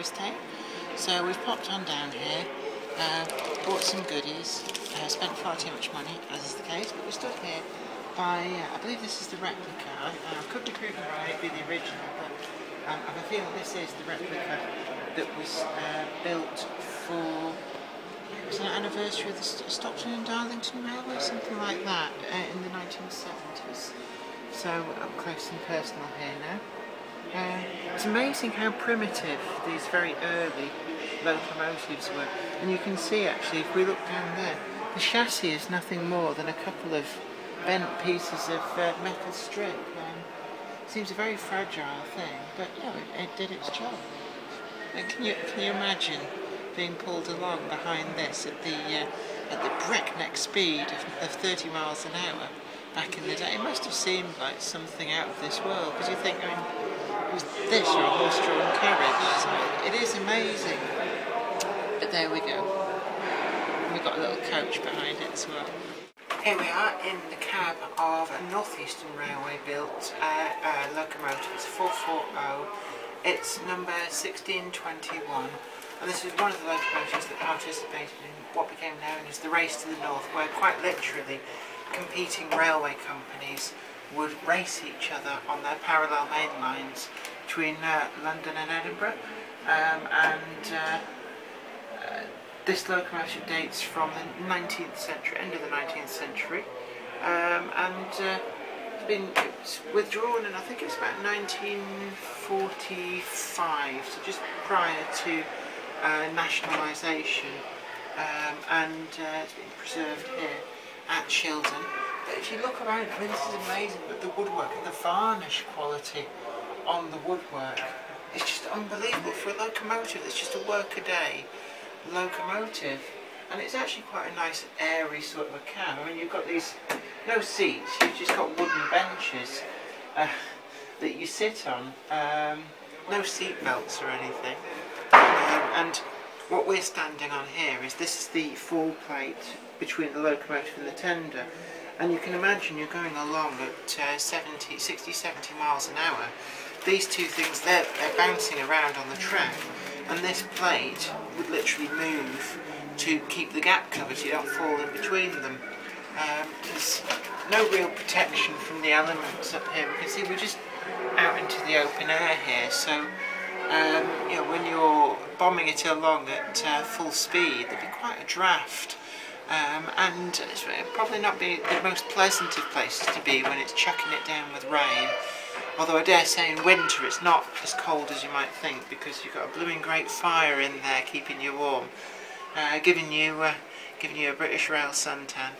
estate. So we've popped on down here, bought some goodies, spent far too much money, as is the case, but we stood here by, I believe this is the replica. I could be proven right, it'd be the original, but I have a feeling this is the replica that was built for, it was an anniversary of the Stockton and Darlington Railway, something like that, in the 1970s. So up close and personal here now. It's amazing how primitive these very early locomotives were, and you can see actually if we look down there, the chassis is nothing more than a couple of bent pieces of metal strip. Seems a very fragile thing, but you know, it did its job. And can you imagine being pulled along behind this at the breakneck speed of 30 miles an hour back in the day? It must have seemed like something out of this world, because you think, I mean, was this or a horse-drawn carriage? So it is amazing. But there we go. And we've got a little coach behind it as well. Here we are in the cab of a North Eastern Railway built locomotive. It's 440. It's number 1621, and this is one of the locomotives that participated in what became known as the Race to the North, where quite literally competing railway companies would race each other on their parallel main lines between London and Edinburgh. This locomotive dates from the 19th century, end of the 19th century, it's withdrawn, and I think it's about 1945, so just prior to nationalisation, it's been preserved here at Shildon. But if you look around, I mean, this is amazing, but the woodwork and the varnish quality on the woodwork is just unbelievable for a locomotive. It's just a workaday locomotive, and it's actually quite a nice airy sort of a cab. I mean, you've got these, no seats, you've just got wooden benches that you sit on, no seat belts or anything, and what we're standing on here is, this is the fall plate between the locomotive and the tender, and you can imagine you're going along at 60, 70 miles an hour. These two things, they're bouncing around on the track, and this plate would literally move to keep the gap covered so you don't fall in between them. There's no real protection from the elements up here. We can see we're just out into the open air here, so you know, when you're bombing it along at full speed, there'd be quite a draft, and it's probably not be the most pleasant of places to be when it's chucking it down with rain. Although I dare say in winter it's not as cold as you might think, because you've got a blooming great fire in there keeping you warm, giving you a British rail suntan.